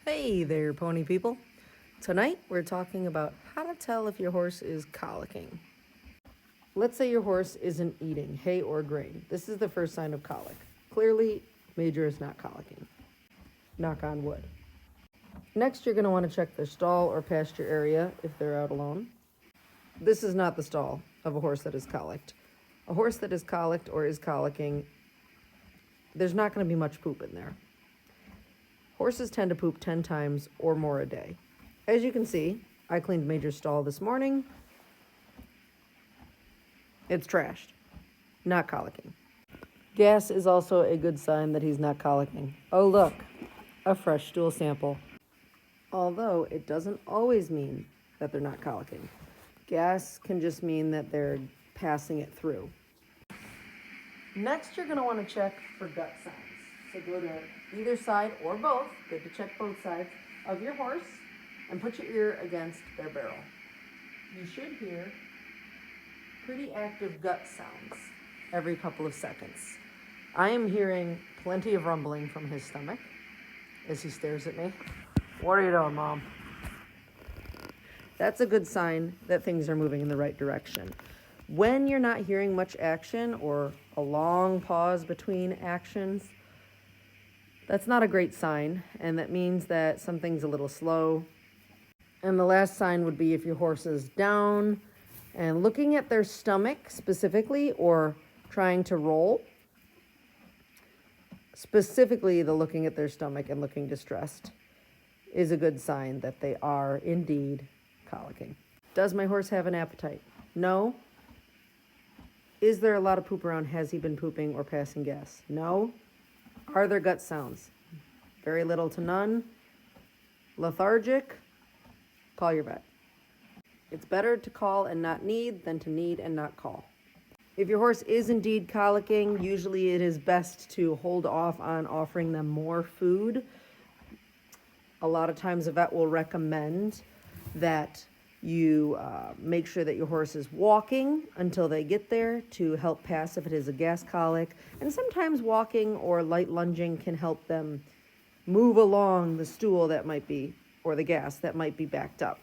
Hey there, pony people. Tonight we're talking about how to tell if your horse is colicking. Let's say your horse isn't eating hay or grain. This is the first sign of colic. Clearly, Major is not colicking. Knock on wood. Next, you're going to want to check their stall or pasture area if they're out alone. This is not the stall of a horse that is colicked. A horse that is colicked or is colicking, there's not going to be much poop in there. Horses tend to poop 10 times or more a day. As you can see, I cleaned Major's stall this morning. It's trashed, not colicking. Gas is also a good sign that he's not colicking. Oh look, a fresh stool sample. Although it doesn't always mean that they're not colicking. Gas can just mean that they're passing it through. Next, you're going to want to check for gut signs. So go to either side or both, good to check both sides, of your horse and put your ear against their barrel. You should hear pretty active gut sounds every couple of seconds. I am hearing plenty of rumbling from his stomach as he stares at me. What are you doing, Mom? That's a good sign that things are moving in the right direction. When you're not hearing much action or a long pause between actions, that's not a great sign, and that means that something's a little slow. And the last sign would be if your horse is down and looking at their stomach specifically or trying to roll. Specifically, the looking at their stomach and looking distressed is a good sign that they are indeed colicking. Does my horse have an appetite? No. Is there a lot of poop around? Has he been pooping or passing gas? No. Are there gut sounds? Very little to none. Lethargic? Call your vet. It's better to call and not need than to need and not call. If your horse is indeed colicking, usually it is best to hold off on offering them more food. A lot of times a vet will recommend that you make sure that your horse is walking until they get there to help pass if it is a gas colic. And sometimes walking or light lunging can help them move along the stool that might be, or the gas that might be backed up.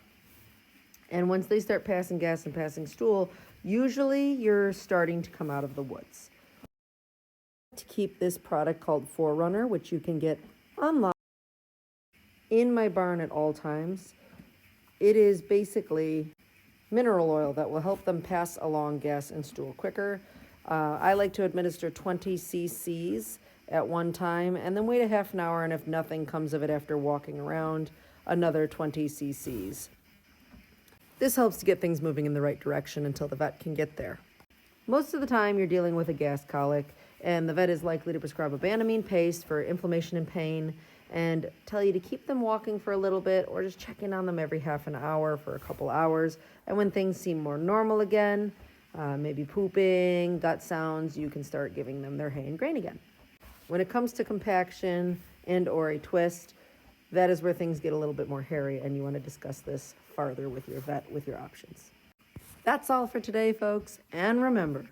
And once they start passing gas and passing stool, usually you're starting to come out of the woods. To keep this product called Forerunner, which you can get online in my barn at all times. It is basically mineral oil that will help them pass along gas and stool quicker. I like to administer 20 cc's at one time and then wait a half an hour, and if nothing comes of it after walking around, another 20 cc's. This helps to get things moving in the right direction until the vet can get there. Most of the time you're dealing with a gas colic, and the vet is likely to prescribe a Banamine paste for inflammation and pain and tell you to keep them walking for a little bit or just check in on them every half an hour for a couple hours. And when things seem more normal again, maybe pooping, gut sounds, you can start giving them their hay and grain again. When it comes to compaction and or a twist, that is where things get a little bit more hairy, and you want to discuss this farther with your vet with your options. That's all for today, folks. And remember,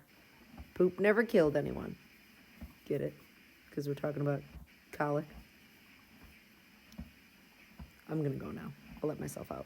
poop never killed anyone. Get it? Because we're talking about colic. I'm going to go now. I'll let myself out.